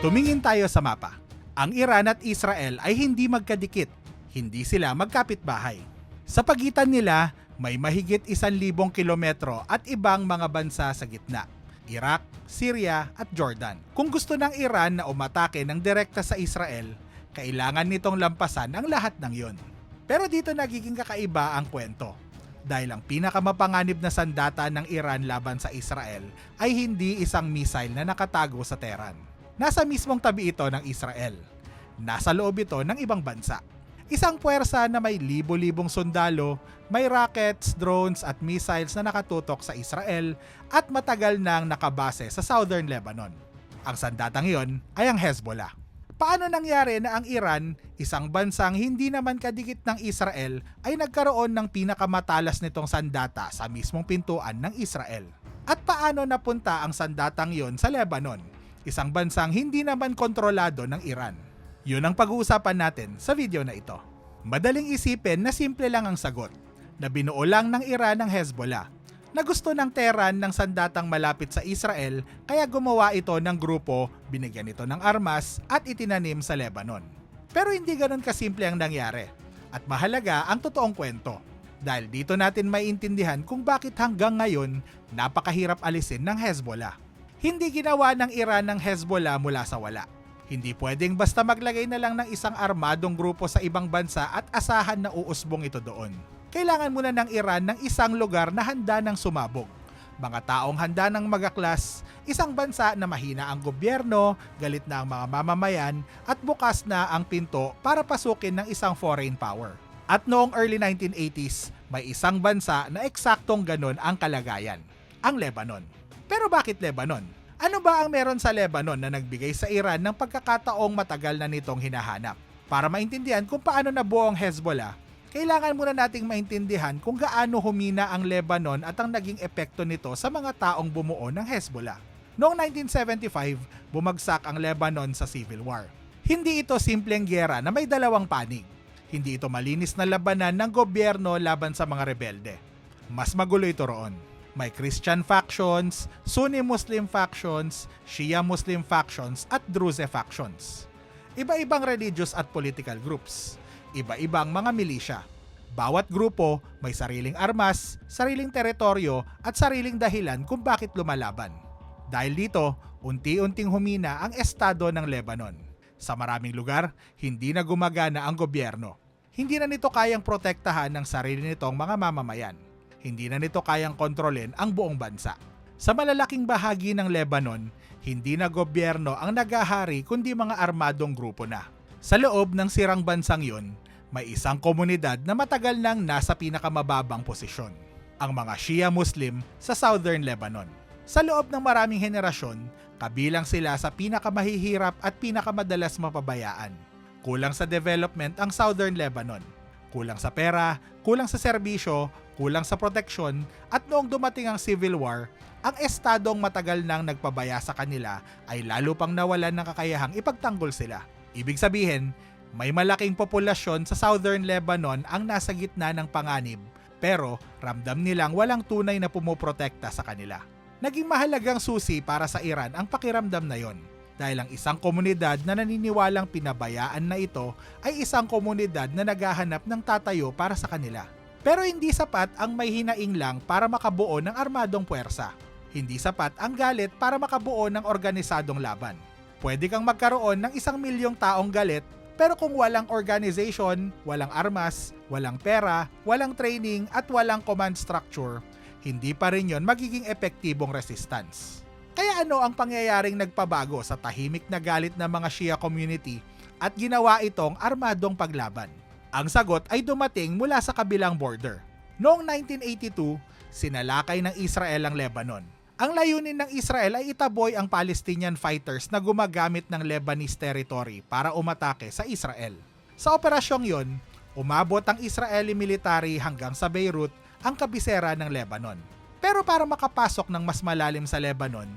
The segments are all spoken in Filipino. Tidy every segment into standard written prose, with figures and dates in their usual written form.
Tumingin tayo sa mapa. Ang Iran at Israel ay hindi magkadikit, hindi sila magkapitbahay. Sa pagitan nila, may mahigit 1,000 kilometro at ibang mga bansa sa gitna. Iraq, Syria at Jordan. Kung gusto ng Iran na umatake ng direkta sa Israel, kailangan nitong lampasan ang lahat ng yon. Pero dito nagiging kakaiba ang kwento. Dahil ang pinakamapanganib na sandata ng Iran laban sa Israel ay hindi isang missile na nakatago sa Tehran. Nasa mismong tabi ito ng Israel. Nasa loob ito ng ibang bansa. Isang puwersa na may libo-libong sundalo, may rockets, drones at missiles na nakatutok sa Israel at matagal nang nakabase sa Southern Lebanon. Ang sandatang iyon ay ang Hezbollah. Paano nangyari na ang Iran, isang bansang hindi naman kadikit ng Israel, ay nagkaroon ng pinakamatalas nitong sandata sa mismong pintuan ng Israel? At paano napunta ang sandatang iyon sa Lebanon, isang bansang hindi naman kontrolado ng Iran? Yun ang pag-uusapan natin sa video na ito. Madaling isipin na simple lang ang sagot, na binuo lang ng Iran ang Hezbollah, na gusto ng Tehran ng sandatang malapit sa Israel kaya gumawa ito ng grupo, binigyan ito ng armas at itinanim sa Lebanon. Pero hindi ganoon kasimple ang nangyari. At mahalaga ang totoong kwento. Dahil dito natin maiintindihan kung bakit hanggang ngayon napakahirap alisin ng Hezbollah. Hindi ginawa ng Iran ng Hezbollah mula sa wala. Hindi pwedeng basta maglagay na lang ng isang armadong grupo sa ibang bansa at asahan na uusbong ito doon. Kailangan muna ng Iran ng isang lugar na handa ng sumabog. Mga taong handa ng magaklas, isang bansa na mahina ang gobyerno, galit na ang mga mamamayan at bukas na ang pinto para pasukin ng isang foreign power. At noong early 1980s, may isang bansa na eksaktong ganun ang kalagayan, ang Lebanon. Pero bakit Lebanon? Ano ba ang meron sa Lebanon na nagbigay sa Iran ng pagkakataong matagal na nitong hinahanap? Para maintindihan kung paano nabuo ang Hezbollah, kailangan muna nating maintindihan kung gaano humina ang Lebanon at ang naging epekto nito sa mga taong bumuo ng Hezbollah. Noong 1975, bumagsak ang Lebanon sa Civil War. Hindi ito simpleng giyera na may dalawang panig. Hindi ito malinis na labanan ng gobyerno laban sa mga rebelde. Mas magulo ito roon. May Christian factions, Sunni Muslim factions, Shia Muslim factions at Druze factions. Iba-ibang religious at political groups. Iba-ibang mga milisya. Bawat grupo may sariling armas, sariling teritoryo at sariling dahilan kung bakit lumalaban. Dahil dito, unti-unting humina ang estado ng Lebanon. Sa maraming lugar, hindi na gumagana ang gobyerno. Hindi na nito kayang protektahan ng sarili nitong mga mamamayan. Hindi na nito kayang kontrolin ang buong bansa. Sa malalaking bahagi ng Lebanon, hindi na gobyerno ang nagahari kundi mga armadong grupo na. Sa loob ng sirang bansang yun, may isang komunidad na matagal nang nasa pinakamababang posisyon, ang mga Shia Muslim sa Southern Lebanon. Sa loob ng maraming henerasyon, kabilang sila sa pinakamahihirap at pinakamadalas mapabayaan. Kulang sa development ang Southern Lebanon. Kulang sa pera, kulang sa serbisyo, kulang sa proteksyon, at noong dumating ang Civil War, ang estadong matagal nang nagpabaya sa kanila ay lalo pang nawalan ng kakayahang ipagtanggol sila. Ibig sabihin, may malaking populasyon sa Southern Lebanon ang nasa gitna ng panganib, pero ramdam nilang walang tunay na pumoprotekta sa kanila. Naging mahalagang susi para sa Iran ang pakiramdam na yon, dahil ang isang komunidad na naniniwalang pinabayaan na ito ay isang komunidad na naghahanap ng tatayo para sa kanila. Pero hindi sapat ang may hinaing lang para makabuo ng armadong puwersa. Hindi sapat ang galit para makabuo ng organisadong laban. Pwede kang magkaroon ng 1,000,000 taong galit, pero kung walang organization, walang armas, walang pera, walang training at walang command structure, hindi pa rin yon magiging epektibong resistance. Kaya ano ang pangyayaring nagpabago sa tahimik na galit ng mga Shia community at ginawa itong armadong paglaban? Ang sagot ay dumating mula sa kabilang border. Noong 1982, sinalakay ng Israel ang Lebanon. Ang layunin ng Israel ay itaboy ang Palestinian fighters na gumagamit ng Lebanese territory para umatake sa Israel. Sa operasyong yon, umabot ang Israeli military hanggang sa Beirut, ang kabisera ng Lebanon. Pero para makapasok ng mas malalim sa Lebanon,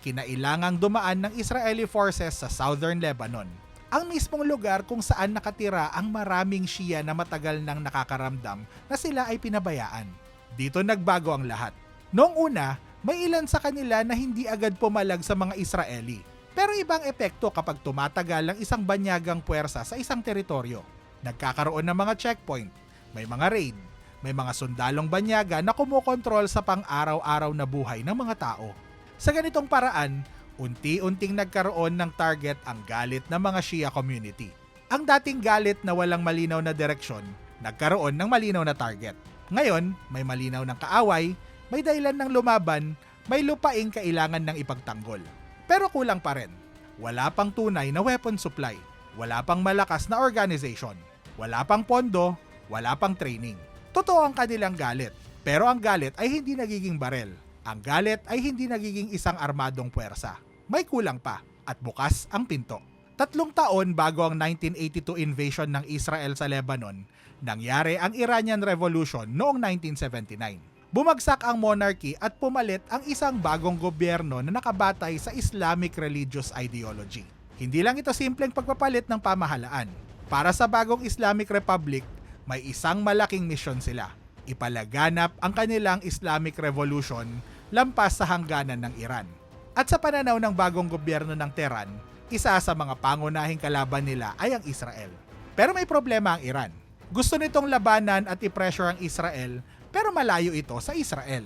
kinailangang dumaan ng Israeli forces sa Southern Lebanon, ang mismong lugar kung saan nakatira ang maraming Shia na matagal nang nakakaramdam na sila ay pinabayaan. Dito nagbago ang lahat. Noong una, may ilan sa kanila na hindi agad pumalag sa mga Israeli. Pero ibang epekto kapag tumatagal ang isang banyagang puwersa sa isang teritoryo. Nagkakaroon ng mga checkpoint, may mga raid, may mga sundalong banyaga na kumokontrol sa pang-araw-araw na buhay ng mga tao. Sa ganitong paraan, unti-unting nagkaroon ng target ang galit ng mga Shia community. Ang dating galit na walang malinaw na direksyon, nagkaroon ng malinaw na target. Ngayon, may malinaw ng kaaway, may dahilan ng lumaban, may lupaing kailangan ng ipagtanggol. Pero kulang pa rin. Wala pang tunay na weapon supply, wala pang malakas na organization, wala pang pondo, wala pang training. Totoo ang kanilang galit, pero ang galit ay hindi nagiging barel. Ang galit ay hindi nagiging isang armadong puwersa. May kulang pa at bukas ang pinto. 3 taon bago ang 1982 invasion ng Israel sa Lebanon, nangyari ang Iranian Revolution noong 1979. Bumagsak ang monarchy at pumalit ang isang bagong gobyerno na nakabatay sa Islamic religious ideology. Hindi lang ito simpleng pagpapalit ng pamahalaan. Para sa bagong Islamic Republic, may isang malaking misyon sila. Ipalaganap ang kanilang Islamic Revolution lampas sa hangganan ng Iran. At sa pananaw ng bagong gobyerno ng Tehran, isa sa mga pangunahing kalaban nila ay ang Israel. Pero may problema ang Iran. Gusto nitong labanan at i-pressure ang Israel, pero malayo ito sa Israel.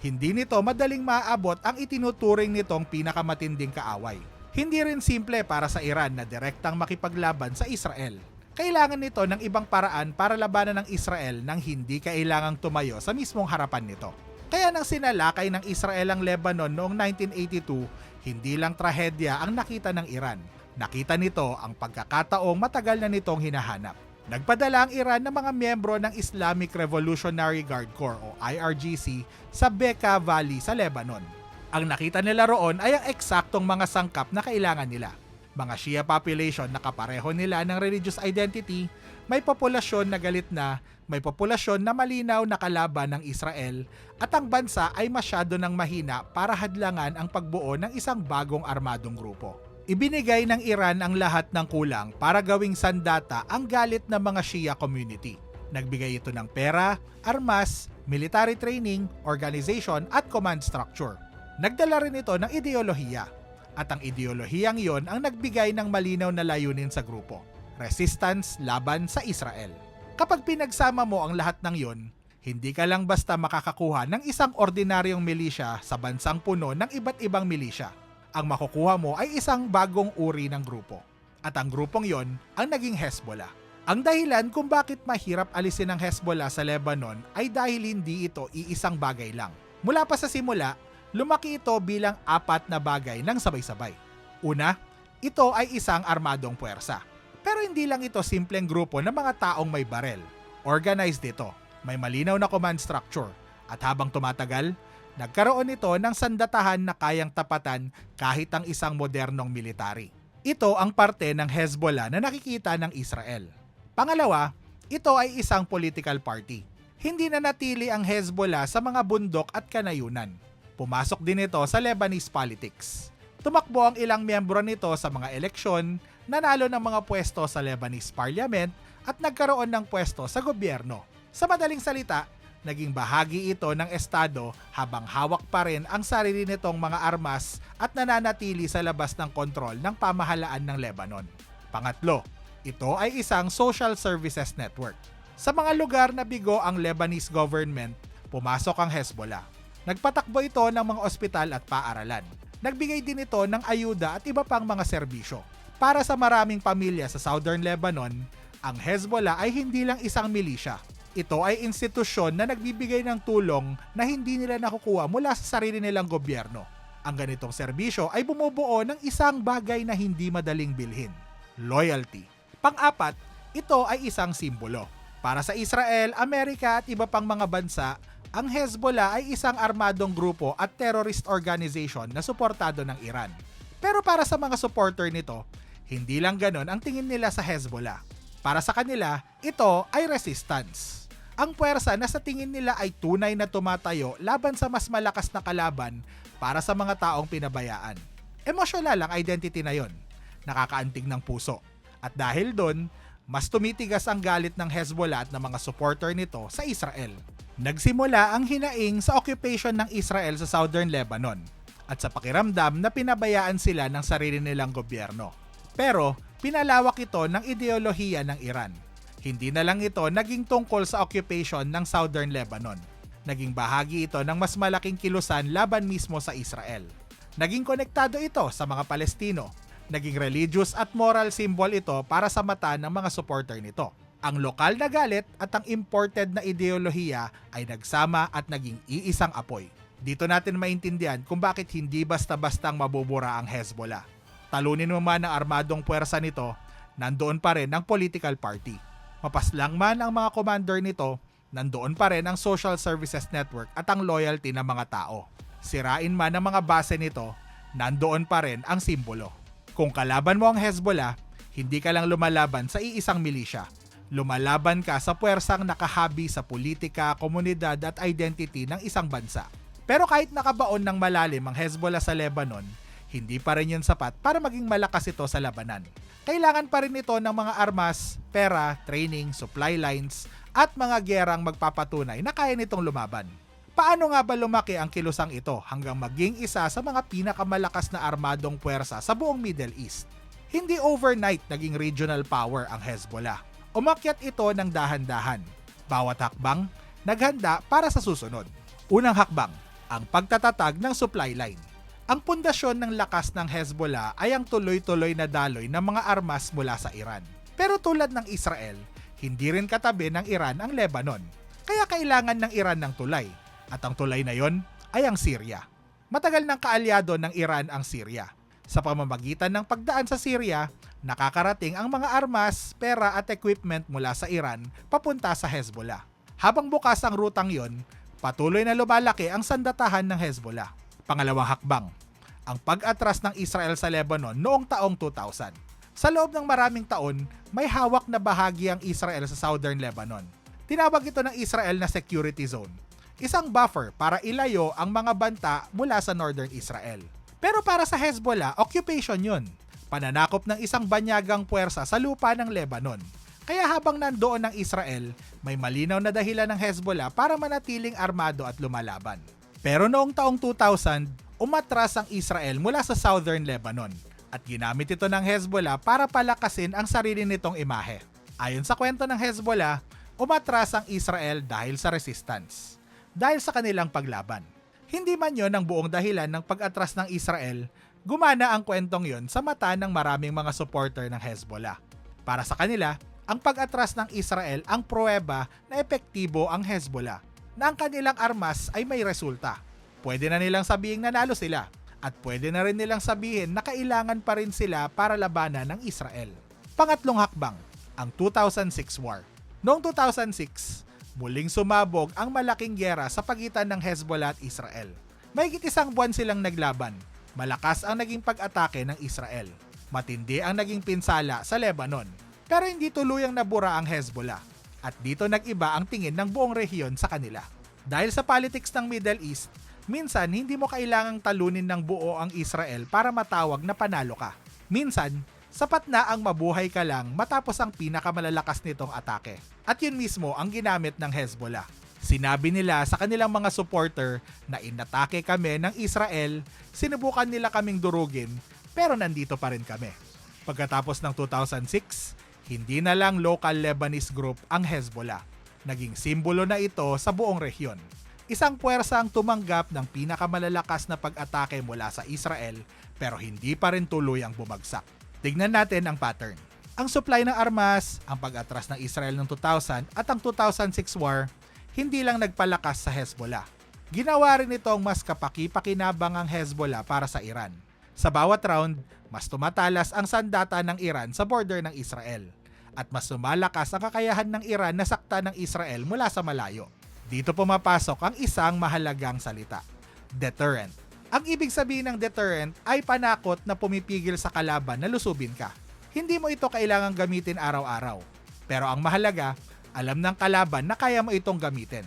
Hindi nito madaling maaabot ang itinuturing nitong pinakamatinding kaaway. Hindi rin simple para sa Iran na direktang makipaglaban sa Israel. Kailangan nito ng ibang paraan para labanan ng Israel nang hindi kailangang tumayo sa mismong harapan nito. Kaya nang sinalakay ng Israel ang Lebanon noong 1982, hindi lang trahedya ang nakita ng Iran. Nakita nito ang pagkakataong matagal na nitong hinahanap. Nagpadala ang Iran ng mga miyembro ng Islamic Revolutionary Guard Corps o IRGC sa Bekaa Valley sa Lebanon. Ang nakita nila roon ay ang eksaktong mga sangkap na kailangan nila. Mga Shia population na kapareho nila ng religious identity, may populasyon na galit na, may populasyon na malinaw na kalaban ng Israel, at ang bansa ay masyado ng mahina para hadlangan ang pagbuo ng isang bagong armadong grupo. Ibinigay ng Iran ang lahat ng kulang para gawing sandata ang galit ng mga Shia community. Nagbigay ito ng pera, armas, military training, organization at command structure. Nagdala rin ito ng ideolohiya. At ang ideolohiyang iyon ang nagbigay ng malinaw na layunin sa grupo. Resistance laban sa Israel. Kapag pinagsama mo ang lahat ng iyon, hindi ka lang basta makakakuha ng isang ordinaryong milisya sa bansang puno ng iba't ibang milisya. Ang makukuha mo ay isang bagong uri ng grupo. At ang grupong yon ang naging Hezbollah. Ang dahilan kung bakit mahirap alisin ang Hezbollah sa Lebanon ay dahil hindi ito iisang bagay lang. Mula pa sa simula, lumaki ito bilang 4 na bagay ng sabay-sabay. Una, ito ay isang armadong puwersa. Pero hindi lang ito simpleng grupo ng mga taong may barel. Organized ito, may malinaw na command structure, at habang tumatagal, nagkaroon ito ng sandatahan na kayang tapatan kahit ang isang modernong military. Ito ang parte ng Hezbollah na nakikita ng Israel. Pangalawa, ito ay isang political party. Hindi na natili ang Hezbollah sa mga bundok at kanayunan. Pumasok din ito sa Lebanese politics. Tumakbo ang ilang miyembro nito sa mga eleksyon, nanalo ng mga pwesto sa Lebanese parliament at nagkaroon ng pwesto sa gobyerno. Sa madaling salita, naging bahagi ito ng estado habang hawak pa rin ang sarili nitong mga armas at nananatili sa labas ng kontrol ng pamahalaan ng Lebanon. Pangatlo, ito ay isang social services network. Sa mga lugar na bigo ang Lebanese government, pumasok ang Hezbollah. Nagpatakbo ito ng mga ospital at paaralan. Nagbigay din ito ng ayuda at iba pang mga serbisyo. Para sa maraming pamilya sa Southern Lebanon, ang Hezbollah ay hindi lang isang milisya. Ito ay institusyon na nagbibigay ng tulong na hindi nila nakukuha mula sa sarili nilang gobyerno. Ang ganitong serbisyo ay bumubuo ng isang bagay na hindi madaling bilhin: loyalty. Pang-apat, ito ay isang simbolo. Para sa Israel, Amerika at iba pang mga bansa, ang Hezbollah ay isang armadong grupo at terrorist organization na suportado ng Iran. Pero para sa mga supporter nito, hindi lang ganon ang tingin nila sa Hezbollah. Para sa kanila, ito ay resistance. Ang puwersa na sa tingin nila ay tunay na tumatayo laban sa mas malakas na kalaban para sa mga taong pinabayaan. Emosyonal ang identity na yon, nakakaantig ng puso. At dahil doon, mas tumitigas ang galit ng Hezbollah at ng mga supporter nito sa Israel. Nagsimula ang hinaing sa occupation ng Israel sa Southern Lebanon. at sa pakiramdam na pinabayaan sila ng sarili nilang gobyerno. Pero pinalawak ito ng ideolohiya ng Iran. Hindi na lang ito naging tungkol sa occupation ng Southern Lebanon. Naging bahagi ito ng mas malaking kilusan laban mismo sa Israel. Naging konektado ito sa mga Palestino. Naging religious at moral symbol ito para sa mata ng mga supporter nito. Ang lokal na galit at ang imported na ideolohiya ay nagsama at naging iisang apoy. Dito natin maintindihan kung bakit hindi basta-bastang mabubura ang Hezbollah. Talunin mo man ang armadong puwersa nito, nandoon pa rin ang political party. Mapaslang man ang mga commander nito, nandoon pa rin ang social services network at ang loyalty ng mga tao. Sirain man ang mga base nito, nandoon pa rin ang simbolo. Kung kalaban mo ang Hezbollah, hindi ka lang lumalaban sa iisang milisya. Lumalaban ka sa puwersang nakahabi sa politika, komunidad at identity ng isang bansa. Pero kahit nakabaon ng malalim ang Hezbollah sa Lebanon, hindi pa rin yun sapat para maging malakas ito sa labanan. Kailangan pa rin ito ng mga armas, pera, training, supply lines, at mga gerang magpapatunay na kaya nitong lumaban. Paano nga ba lumaki ang kilusang ito hanggang maging isa sa mga pinakamalakas na armadong puwersa sa buong Middle East? Hindi overnight naging regional power ang Hezbollah. Umakyat ito ng dahan-dahan. Bawat hakbang, naghanda para sa susunod. Unang hakbang, ang pagtatatag ng supply line. Ang pundasyon ng lakas ng Hezbollah ay ang tuloy-tuloy na daloy ng mga armas mula sa Iran. Pero tulad ng Israel, hindi rin katabi ng Iran ang Lebanon. Kaya kailangan ng Iran ng tulay. At ang tulay na yon ay ang Syria. Matagal ng kaalyado ng Iran ang Syria. Sa pamamagitan ng pagdaan sa Syria, nakakarating ang mga armas, pera at equipment mula sa Iran papunta sa Hezbollah. Habang bukas ang rutang yon, patuloy na lumalaki ang sandatahan ng Hezbollah. Pangalawang hakbang, ang pag-atras ng Israel sa Lebanon noong taong 2000. Sa loob ng maraming taon, may hawak na bahagi ang Israel sa Southern Lebanon. Tinawag ito ng Israel na security zone. Isang buffer para ilayo ang mga banta mula sa Northern Israel. Pero para sa Hezbollah, occupation yun. Pananakop ng isang banyagang puwersa sa lupa ng Lebanon. Kaya habang nandoon ang Israel, may malinaw na dahilan ng Hezbollah para manatiling armado at lumalaban. Pero noong taong 2000, umatras ang Israel mula sa Southern Lebanon at ginamit ito ng Hezbollah para palakasin ang sarili nitong imahe. Ayon sa kwento ng Hezbollah, umatras ang Israel dahil sa resistance, dahil sa kanilang paglaban. Hindi man yon ang buong dahilan ng pag-atras ng Israel, gumana ang kwentong yon sa mata ng maraming mga supporter ng Hezbollah. Para sa kanila, ang pag-atras ng Israel ang pruweba na epektibo ang Hezbollah, na ang kanilang armas ay may resulta. Pwede na nilang sabihin nanalo sila, at pwede na rin nilang sabihin na kailangan pa rin sila para labanan ng Israel. Pangatlong hakbang, ang 2006 war. Noong 2006, muling sumabog ang malaking giyera sa pagitan ng Hezbollah at Israel. Mahigit isang buwan silang naglaban. Malakas ang naging pag-atake ng Israel. Matindi ang naging pinsala sa Lebanon. Pero hindi tuluyang nabura ang Hezbollah. At dito nag-iba ang tingin ng buong rehiyon sa kanila. Dahil sa politics ng Middle East, minsan hindi mo kailangang talunin ng buo ang Israel para matawag na panalo ka. Minsan, sapat na ang mabuhay ka lang matapos ang pinakamalalakas nitong atake. At yun mismo ang ginamit ng Hezbollah. Sinabi nila sa kanilang mga supporter na inatake kami ng Israel, sinubukan nila kaming durugin, pero nandito pa rin kami. Pagkatapos ng 2006, hindi na lang local Lebanese group ang Hezbollah. Naging simbolo na ito sa buong rehiyon. Isang puwersang tumanggap ng pinakamalalakas na pag-atake mula sa Israel pero hindi pa rin tuluyang bumagsak. Tignan natin ang pattern. Ang supply ng armas, ang pag-atras ng Israel ng 2000 at ang 2006 war, hindi lang nagpalakas sa Hezbollah. Ginawa rin itong mas kapaki-pakinabang ang Hezbollah para sa Iran. Sa bawat round, mas tumatalas ang sandata ng Iran sa border ng Israel at mas lumalakas ang kakayahan ng Iran na sakta ng Israel mula sa malayo. Dito pumapasok ang isang mahalagang salita, deterrent. Ang ibig sabihin ng deterrent ay panakot na pumipigil sa kalaban na lusubin ka. Hindi mo ito kailangang gamitin araw-araw. Pero ang mahalaga, alam ng kalaban na kaya mo itong gamitin.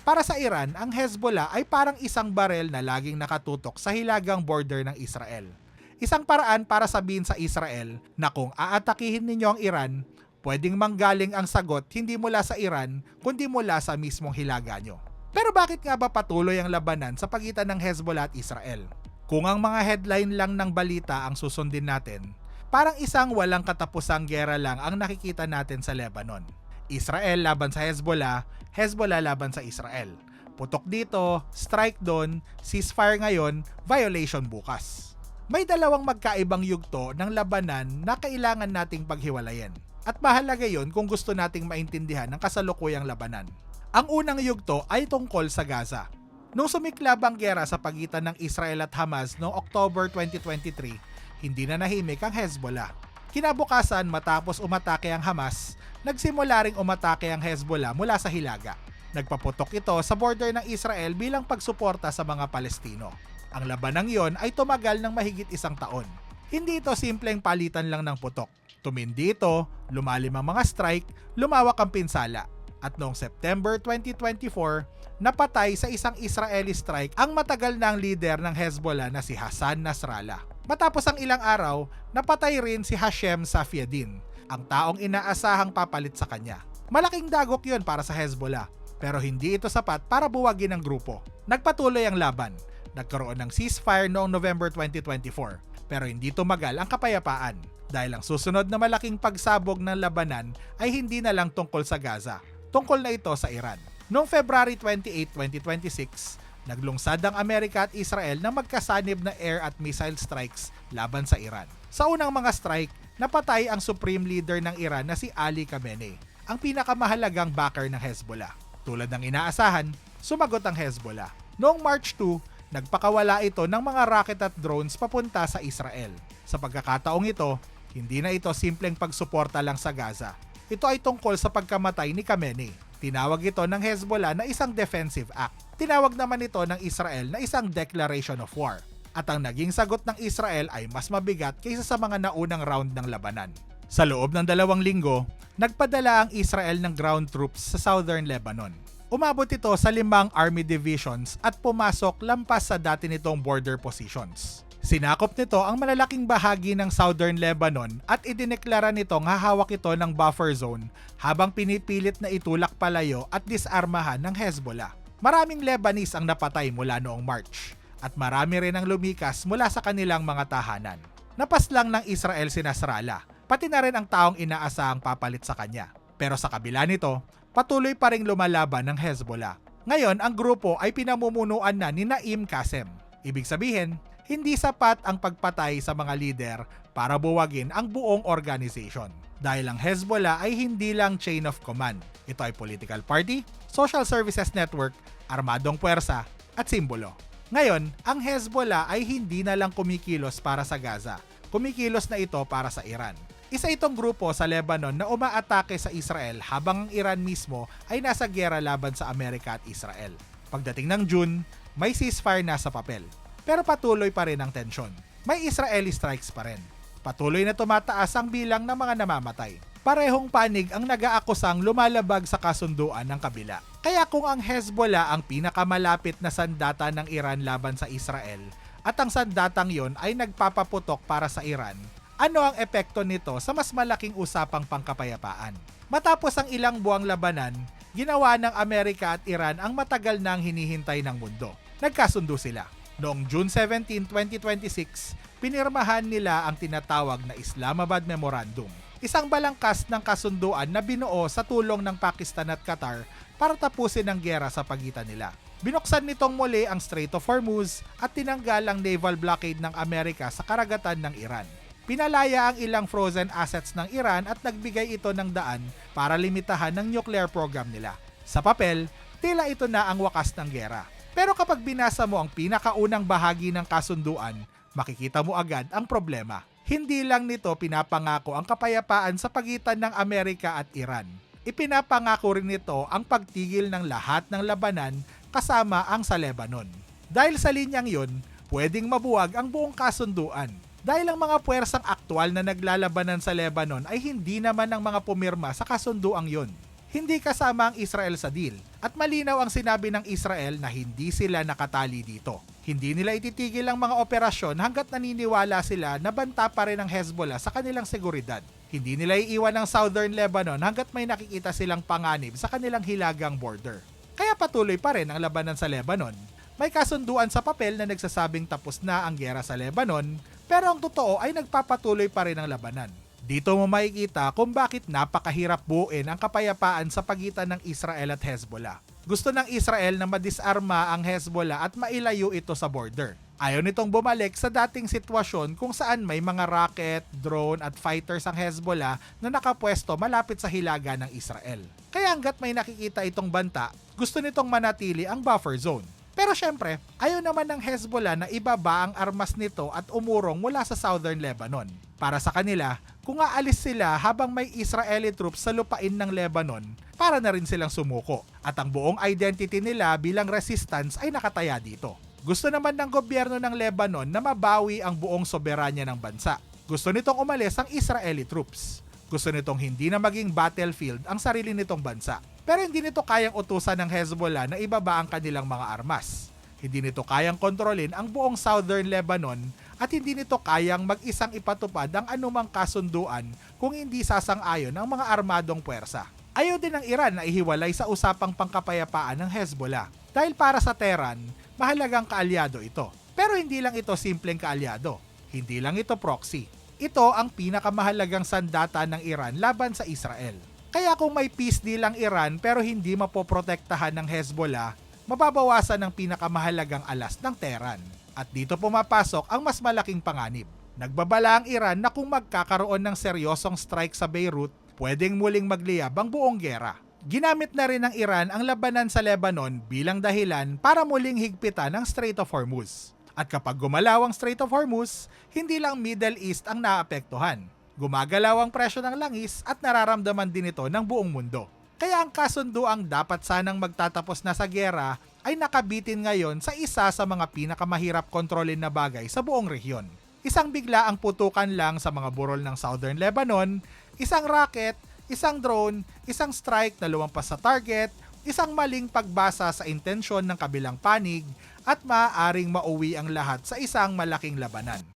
Para sa Iran, ang Hezbollah ay parang isang barel na laging nakatutok sa hilagang border ng Israel. Isang paraan para sabihin sa Israel na kung aatakihin ninyo ang Iran, pwedeng manggaling ang sagot hindi mula sa Iran, kundi mula sa mismong hilaga nyo. Pero bakit nga ba patuloy ang labanan sa pagitan ng Hezbollah at Israel? Kung ang mga headline lang ng balita ang susundin natin, parang isang walang katapusang gera lang ang nakikita natin sa Lebanon. Israel laban sa Hezbollah, Hezbollah laban sa Israel. Putok dito, strike doon, ceasefire ngayon, violation bukas. May dalawang magkaibang yugto ng labanan na kailangan nating paghiwalayin. At mahalaga yon kung gusto nating maintindihan ang kasalukuyang labanan. Ang unang yugto ay tungkol sa Gaza. Nung sumiklab ang gera sa pagitan ng Israel at Hamas noong October 2023, hindi na nahimik ang Hezbollah. Kinabukasan matapos umatake ang Hamas, nagsimula ring umatake ang Hezbollah mula sa hilaga. Nagpaputok ito sa border ng Israel bilang pagsuporta sa mga Palestino. Ang labanang yon ay tumagal ng mahigit 1 taon. Hindi ito simpleng palitan lang ng putok. Tumindi ito, lumalim ang mga strike, lumawak ang pinsala. At noong September 2024, napatay sa isang Israeli strike ang matagal ng leader ng Hezbollah na si Hassan Nasrallah. Matapos ang ilang araw, napatay rin si Hashem Safieddine, ang taong inaasahang papalit sa kanya. Malaking dagok yon para sa Hezbollah, pero hindi ito sapat para buwagin ang grupo. Nagpatuloy ang laban. Nagkaroon ng ceasefire noong November 2024, pero hindi tumagal ang kapayapaan dahil ang susunod na malaking pagsabog ng labanan ay hindi na lang tungkol sa Gaza. Tungkol na ito sa Iran. Noong February 28, 2026, naglungsad ang Amerika at Israel ng magkasanib na air at missile strikes laban sa Iran. Sa unang mga strike, napatay ang supreme leader ng Iran na si Ali Khamenei, ang pinakamahalagang backer ng Hezbollah. Tulad ng inaasahan, sumagot ang Hezbollah. Noong March 2, nagpakawala ito ng mga rocket at drones papunta sa Israel. Sa pagkakataong ito, hindi na ito simpleng pagsuporta lang sa Gaza. Ito ay tungkol sa pagkamatay ni Khamenei. Tinawag ito ng Hezbollah na isang defensive act. Tinawag naman ito ng Israel na isang declaration of war. At ang naging sagot ng Israel ay mas mabigat kaysa sa mga naunang round ng labanan. Sa loob ng 2 linggo, nagpadala ang Israel ng ground troops sa southern Lebanon. Umabot ito sa 5 army divisions at pumasok lampas sa dati nitong border positions. Sinakop nito ang malalaking bahagi ng southern Lebanon at idineklara nitong hahawak ito ng buffer zone habang pinipilit na itulak palayo at disarmahan ng Hezbollah. Maraming Lebanese ang napatay mula noong March at marami rin ang lumikas mula sa kanilang mga tahanan. Napaslang ng Israel si Nasrallah, pati na rin ang taong inaasahang papalit sa kanya. Pero sa kabila nito, patuloy pa ring lumalaban ng Hezbollah. Ngayon, ang grupo ay pinamumunuan na ni Naim Qassem. Ibig sabihin, hindi sapat ang pagpatay sa mga lider para buwagin ang buong organization. Dahil ang Hezbollah ay hindi lang chain of command. Ito ay political party, social services network, armadong puwersa, at simbolo. Ngayon, ang Hezbollah ay hindi na lang kumikilos para sa Gaza. Kumikilos na ito para sa Iran. Isa itong grupo sa Lebanon na umaatake sa Israel habang ang Iran mismo ay nasa giyera laban sa Amerika at Israel. Pagdating ng June, may ceasefire na sa papel. Pero patuloy pa rin ang tensyon. May Israeli strikes pa rin. Patuloy na tumataas ang bilang ng mga namamatay. Parehong panig ang nag-aakusang lumalabag sa kasunduan ng kabila. Kaya kung ang Hezbollah ang pinakamalapit na sandata ng Iran laban sa Israel at ang sandatang yon ay nagpapaputok para sa Iran, ano ang epekto nito sa mas malaking usapang pangkapayapaan? Matapos ang ilang buwang labanan, ginawa ng Amerika at Iran ang matagal nang hinihintay ng mundo. Nagkasundo sila. Noong June 17, 2026, pinirmahan nila ang tinatawag na Islamabad Memorandum, isang balangkas ng kasunduan na binuo sa tulong ng Pakistan at Qatar para tapusin ang giyera sa pagitan nila. Binuksan nitong muli ang Strait of Hormuz at tinanggal ang naval blockade ng Amerika sa karagatan ng Iran. Pinalaya ang ilang frozen assets ng Iran at nagbigay ito ng daan para limitahan ng nuclear program nila. Sa papel, tila ito na ang wakas ng giyera. Pero kapag binasa mo ang pinakaunang bahagi ng kasunduan, makikita mo agad ang problema. Hindi lang nito pinapangako ang kapayapaan sa pagitan ng Amerika at Iran. Ipinapangako rin nito ang pagtigil ng lahat ng labanan kasama ang sa Lebanon. Dahil sa linyang yun, pwedeng mabuwag ang buong kasunduan. Dahil ang mga puwersang aktual na naglalabanan sa Lebanon ay hindi naman ang mga pumirma sa kasunduang yun. Hindi kasama ang Israel sa deal at malinaw ang sinabi ng Israel na hindi sila nakatali dito. Hindi nila ititigil ang mga operasyon hanggat naniniwala sila na banta pa rin ang Hezbollah sa kanilang seguridad. Hindi nila iiwan ang Southern Lebanon hanggat may nakikita silang panganib sa kanilang hilagang border. Kaya patuloy pa rin ang labanan sa Lebanon. May kasunduan sa papel na nagsasabing tapos na ang giyera sa Lebanon, pero ang totoo ay nagpapatuloy pa rin ang labanan. Dito mo makikita kung bakit napakahirap buuin ang kapayapaan sa pagitan ng Israel at Hezbollah. Gusto ng Israel na madisarma ang Hezbollah at mailayo ito sa border. Ayaw nitong bumalik sa dating sitwasyon kung saan may mga rocket, drone at fighters ang Hezbollah na nakapwesto malapit sa hilaga ng Israel. Kaya hanggat may nakikita itong banta, gusto nitong manatili ang buffer zone. Pero syempre, ayaw naman ng Hezbollah na ibaba ang armas nito at umurong mula sa southern Lebanon. Para sa kanila, kung aalis sila habang may Israeli troops sa lupain ng Lebanon, para na rin silang sumuko at ang buong identity nila bilang resistance ay nakataya dito. Gusto naman ng gobyerno ng Lebanon na mabawi ang buong soberanya ng bansa. Gusto nitong umalis ang Israeli troops. Gusto nitong hindi na maging battlefield ang sarili nitong bansa. Pero hindi nito kayang utusan ng Hezbollah na ibaba ang kanilang mga armas. Hindi nito kayang kontrolin ang buong southern Lebanon at hindi nito kayang mag-isang ipatupad ang anumang kasunduan kung hindi sasang-ayon ang mga armadong puwersa. Ayaw din ng Iran na ihiwalay sa usapang pangkapayapaan ng Hezbollah dahil para sa Tehran, mahalagang kaalyado ito. Pero hindi lang ito simpleng kaalyado. Hindi lang ito proxy. Ito ang pinakamahalagang sandata ng Iran laban sa Israel. Kaya kung may peace deal ang Iran pero hindi mapoprotektahan ng Hezbollah, mababawasan ang pinakamahalagang alas ng Tehran. At dito pumapasok ang mas malaking panganib. Nagbabala ang Iran na kung magkakaroon ng seryosong strike sa Beirut, pwedeng muling magliyab ang buong giyera. Ginamit na rin ng Iran ang labanan sa Lebanon bilang dahilan para muling higpitan ang Strait of Hormuz. At kapag gumalaw ang Strait of Hormuz, hindi lang Middle East ang naapektuhan. Gumagalaw ang presyo ng langis at nararamdaman din ito ng buong mundo. Kaya ang kasunduang dapat sanang magtatapos na sa giyera ay nakabitin ngayon sa isa sa mga pinakamahirap kontrolin na bagay sa buong rehiyon. Isang bigla ang putukan lang sa mga burol ng southern Lebanon, isang rocket, isang drone, isang strike na lumampas sa target, isang maling pagbasa sa intensyon ng kabilang panig at maaaring mauwi ang lahat sa isang malaking labanan.